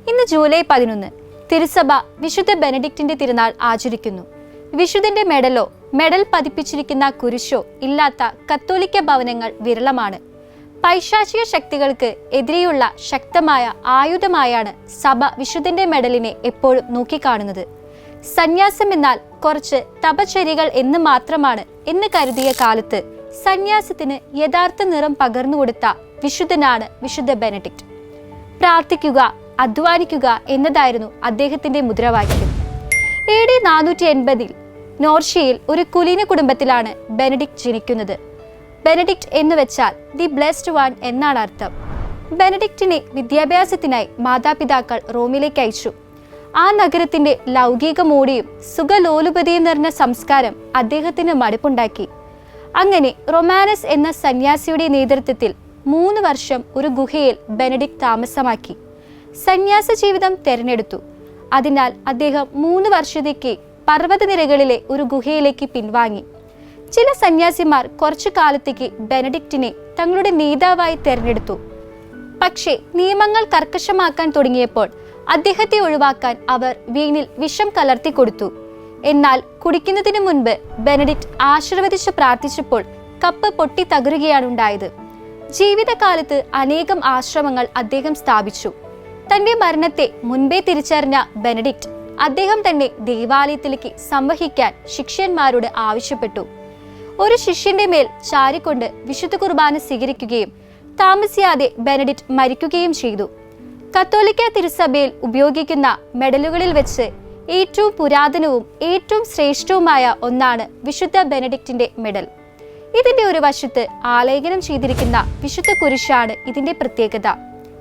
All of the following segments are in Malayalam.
ഇന്ന് ജൂലൈ 11 തിരുസഭ വിശുദ്ധ ബെനഡിക്റ്റിന്റെ തിരുനാൾ ആചരിക്കുന്നു. വിശുദ്ധന്റെ മെഡലോ മെഡൽ പതിപ്പിച്ചിരിക്കുന്ന കുരിശോ ഇല്ലാത്ത കത്തോലിക്ക ഭവനങ്ങൾ വിരളമാണ്. പൈശാചിക ശക്തികൾക്ക് എതിരെയുള്ള ശക്തമായ ആയുധമായാണ് സഭ വിശുദ്ധന്റെ മെഡലിനെ എപ്പോഴും നോക്കിക്കാണുന്നത്. സന്യാസം എന്നാൽ കുറച്ച് തപചര്യകൾ എന്ന് മാത്രമാണ് എന്ന് കരുതിയ കാലത്ത് സന്യാസത്തിന് യഥാർത്ഥ നിറം പകർന്നുകൊടുത്ത വിശുദ്ധനാണ് വിശുദ്ധ ബെനഡിക്റ്റ്. പ്രാർത്ഥിക്കുക, അധ്വാനിക്കുക എന്നതായിരുന്നു അദ്ദേഹത്തിന്റെ മുദ്രാവാക്യം. AD 480 നോർഷ്യയിൽ ഒരു കുലീന കുടുംബത്തിലാണ് ബെനഡിക്റ്റ് ജനിക്കുന്നത്. ബെനഡിക്റ്റ് എന്ന് വെച്ചാൽ ദി ബ്ലെസ്ഡ് വൺ എന്നാണ് അർത്ഥം. ബെനഡിക്റ്റിനെ വിദ്യാഭ്യാസത്തിനായി മാതാപിതാക്കൾ റോമിലേക്ക് അയച്ചു. ആ നഗരത്തിന്റെ ലൗകിക മോടിയും സുഖലോലുപതിയും നിറഞ്ഞ സംസ്കാരം അദ്ദേഹത്തിന് മടുപ്പുണ്ടാക്കി. അങ്ങനെ റൊമാനസ് എന്ന സന്യാസിയുടെ നേതൃത്വത്തിൽ 3 വർഷം ഒരു ഗുഹയിൽ ബെനഡിക്റ്റ് താമസമാക്കി. സന്യാസ ജീവിതം തെരഞ്ഞെടുത്തു. അതിനാൽ അദ്ദേഹം 3 വർഷത്തേക്ക് പർവ്വതനിരകളിലെ ഒരു ഗുഹയിലേക്ക് പിൻവാങ്ങി. ചില സന്യാസിമാർ കുറച്ചു കാലത്തേക്ക് ബെനഡിക്റ്റിനെ തങ്ങളുടെ നേതാവായി തെരഞ്ഞെടുത്തു. പക്ഷേ നിയമങ്ങൾ കർക്കശമാക്കാൻ തുടങ്ങിയപ്പോൾ അദ്ദേഹത്തെ ഒഴിവാക്കാൻ അവർ വീഞ്ഞിൽ വിഷം കലർത്തി കൊടുത്തു. എന്നാൽ കുടിക്കുന്നതിന് മുൻപ് ബെനഡിക്റ്റ് ആശീർവദിച്ച് പ്രാർത്ഥിച്ചപ്പോൾ കപ്പ് പൊട്ടി തകരുകയാണ് ഉണ്ടായത്. ജീവിതകാലത്ത് അനേകം ആശ്രമങ്ങൾ അദ്ദേഹം സ്ഥാപിച്ചു. തന്റെ മരണത്തെ മുൻപേ തിരിച്ചറിഞ്ഞ ബെനഡിക്റ്റ് അദ്ദേഹം തന്നെ ദേവാലയത്തിലേക്ക് സംവഹിക്കാൻ ശിഷ്യന്മാരോട് ആവശ്യപ്പെട്ടു. ഒരു ശിഷ്യന്റെ മേൽ ചാരിക്കൊണ്ട് വിശുദ്ധ കുർബാന സ്വീകരിക്കുകയും താമസിയാതെ ബെനഡിക്റ്റ് മരിക്കുകയും ചെയ്തു. കത്തോലിക്ക തിരുസഭയിൽ ഉപയോഗിക്കുന്ന മെഡലുകളിൽ വെച്ച് ഏറ്റവും പുരാതനവും ഏറ്റവും ശ്രേഷ്ഠവുമായ ഒന്നാണ് വിശുദ്ധ ബെനഡിക്റ്റിന്റെ മെഡൽ. ഇതിന്റെ ഒരു വശത്ത് ആലേഖനം ചെയ്തിരിക്കുന്ന വിശുദ്ധ കുരിശാണ് ഇതിന്റെ പ്രത്യേകത.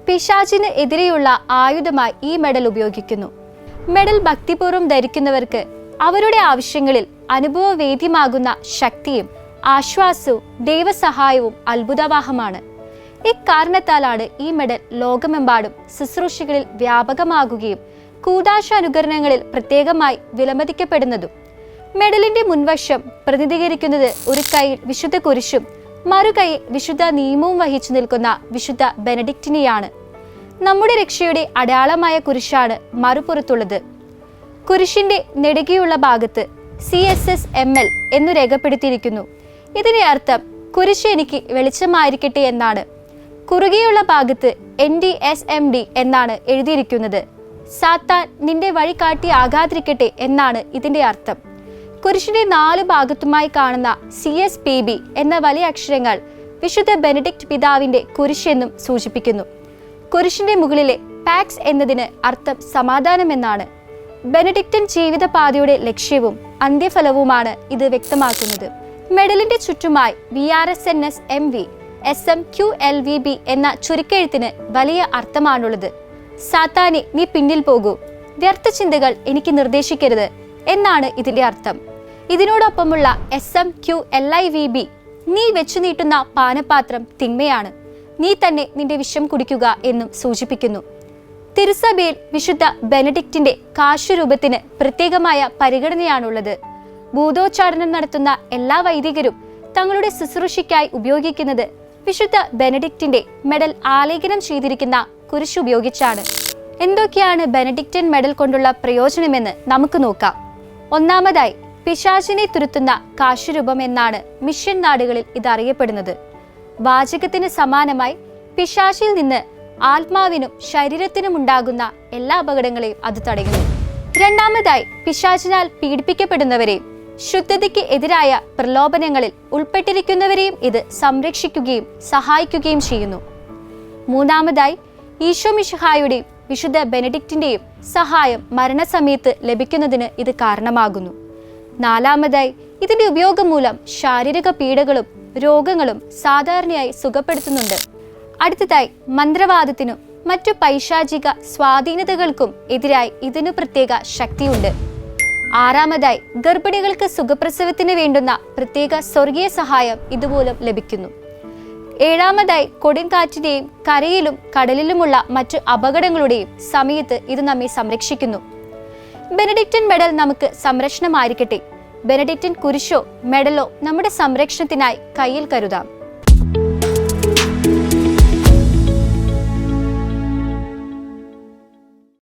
പിശാചിന് എതിരെയുള്ള ആയുധമായി ഈ മെഡൽ ഉപയോഗിക്കുന്നു. മെഡൽ ഭക്തിപൂർവ്വം ധരിക്കുന്നവർക്ക് അവരുടെ ആവശ്യങ്ങളിൽ അനുഭവവേദ്യമാകുന്ന ശക്തിയും ആശ്വാസവും ദൈവസഹായവും അത്ഭുതവാഹമാണ്. ഇക്കാരണത്താലാണ് ഈ മെഡൽ ലോകമെമ്പാടും ശുശ്രൂഷകളിൽ വ്യാപകമാകുകയും കൂദാശ അനുകരണങ്ങളിൽ പ്രത്യേകമായി വിലമതിക്കപ്പെടുന്നതും. മെഡലിന്റെ മുൻവശം പ്രതിനിധീകരിക്കുന്നത് ഒരു കൈയിൽ വിശുദ്ധ കുരിശും മറുകൈയിൽ വിശുദ്ധ നിയമവും വഹിച്ചു നിൽക്കുന്ന വിശുദ്ധ ബെനഡിക്റ്റിനെയാണ്. നമ്മുടെ രക്ഷയുടെ അടയാളമായ കുരിശാണ് മറുപുറത്തുള്ളത്. കുരിശിന്റെ നെടുകെയുള്ള ഭാഗത്ത് CSSML എന്നു രേഖപ്പെടുത്തിയിരിക്കുന്നു. ഇതിന്റെ അർത്ഥം കുരിശ് എനിക്ക് വെളിച്ചമായിരിക്കട്ടെ എന്നാണ്. കുറുകെയുള്ള ഭാഗത്ത് NDSMD എന്നാണ് എഴുതിയിരിക്കുന്നത്. സാത്താൻ നിന്റെ വഴി കാട്ടി ആകാതിരിക്കട്ടെ എന്നാണ് ഇതിന്റെ അർത്ഥം. കുരിശിന്റെ 4 ഭാഗത്തുമായി കാണുന്ന CSPB എന്ന വലിയ അക്ഷരങ്ങൾ വിശുദ്ധ ബെനഡിക്റ്റ് പിതാവിന്റെ കുരിശെന്നും സൂചിപ്പിക്കുന്നു. കുരിശിന്റെ മുകളിലെ പാക്സ് എന്നതിന് അർത്ഥം സമാധാനം എന്നാണ്. ബെനഡിക്റ്റൻ ജീവിതപാതയുടെ ലക്ഷ്യവും അന്ത്യഫലവുമാണ് ഇത് വ്യക്തമാക്കുന്നത്. മെഡലിന്റെ ചുറ്റുമായി VRSNS MV SMQLVB എന്ന ചുരുക്കെഴുത്തിന് വലിയ അർത്ഥമാണുള്ളത്. സാത്താനെ നീ പിന്നിൽ പോകൂ, വ്യർത്ഥ ചിന്തകൾ എനിക്ക് നിർദ്ദേശിക്കരുത് എന്നാണ് ഇതിന്റെ അർത്ഥം. ഇതിനോടൊപ്പമുള്ള SMQLIVB നീ വെച്ചു നീട്ടുന്ന പാനപാത്രം തിന്മയാണ്, നീ തന്നെ നിന്റെ വിഷം കുടിക്കുക എന്നും സൂചിപ്പിക്കുന്നു. തിരുസഭയിൽ വിശുദ്ധ ബെനഡിക്റ്റിന്റെ കാശുരൂപത്തിന് പ്രത്യേകമായ പരിഗണനയാണുള്ളത്. ഭൂതോച്ചാടനം നടത്തുന്ന എല്ലാ വൈദികരും തങ്ങളുടെ ശുശ്രൂഷയ്ക്കായി ഉപയോഗിക്കുന്നത് വിശുദ്ധ ബെനഡിക്റ്റിന്റെ മെഡൽ ആലേഖനം ചെയ്തിരിക്കുന്ന കുരിശ് ഉപയോഗിച്ചാണ്. എന്തൊക്കെയാണ് ബെനഡിക്റ്റൻ മെഡൽ കൊണ്ടുള്ള പ്രയോജനമെന്ന് നമുക്ക് നോക്കാം. ഒന്നാമതായി, പിശാചിനെ തുരുത്തുന്ന കാശുരൂപം എന്നാണ് മിഷൻ നാടുകളിൽ ഇത് അറിയപ്പെടുന്നത്. വാചകത്തിന് സമാനമായി പിശാചിൽ നിന്ന് ആത്മാവിനും ശരീരത്തിനും ഉണ്ടാകുന്ന എല്ലാ അപകടങ്ങളെയും അത് തടയുന്നു. രണ്ടാമതായി, പിശാചിനാൽ പീഡിപ്പിക്കപ്പെടുന്നവരെയും ശുദ്ധതയ്ക്ക് എതിരായ പ്രലോഭനങ്ങളിൽ ഉൾപ്പെട്ടിരിക്കുന്നവരെയും ഇത് സംരക്ഷിക്കുകയും സഹായിക്കുകയും ചെയ്യുന്നു. മൂന്നാമതായി, ഈശോ മിശിഹായുടെയും വിശുദ്ധ ബെനഡിക്റ്റിന്റെയും സഹായം മരണസമയത്ത് ലഭിക്കുന്നതിന് ഇത് കാരണമാകുന്നു. നാലാമതായി, ഇതിന്റെ ഉപയോഗം മൂലം ശാരീരിക പീഡകളും രോഗങ്ങളും സാധാരണയായി സുഖപ്പെടുത്തുന്നുണ്ട്. അടുത്തതായി, മന്ത്രവാദത്തിനും മറ്റു പൈശാചിക സ്വാധീനതകൾക്കും എതിരായി ഇതിനു പ്രത്യേക ശക്തിയുണ്ട്. ആറാമതായി, ഗർഭിണികൾക്ക് സുഖപ്രസവത്തിന് വേണ്ടുന്ന പ്രത്യേക സ്വർഗീയ സഹായം ഇതുമൂലം ലഭിക്കുന്നു. ഏഴാമതായി, കൊടുങ്കാറ്റിന്റെയും കരയിലും കടലിലുമുള്ള മറ്റു അപകടങ്ങളുടെയും സമയത്ത് ഇത് നമ്മെ സംരക്ഷിക്കുന്നു. ബെനഡിക്റ്റൻ മെഡൽ നമുക്ക് സംരക്ഷണമായിരിക്കട്ടെ. ബെനഡിക്റ്റൻ കുരിശോ മെഡലോ നമ്മുടെ സംരക്ഷണത്തിനായി കയ്യിൽ കരുതാം.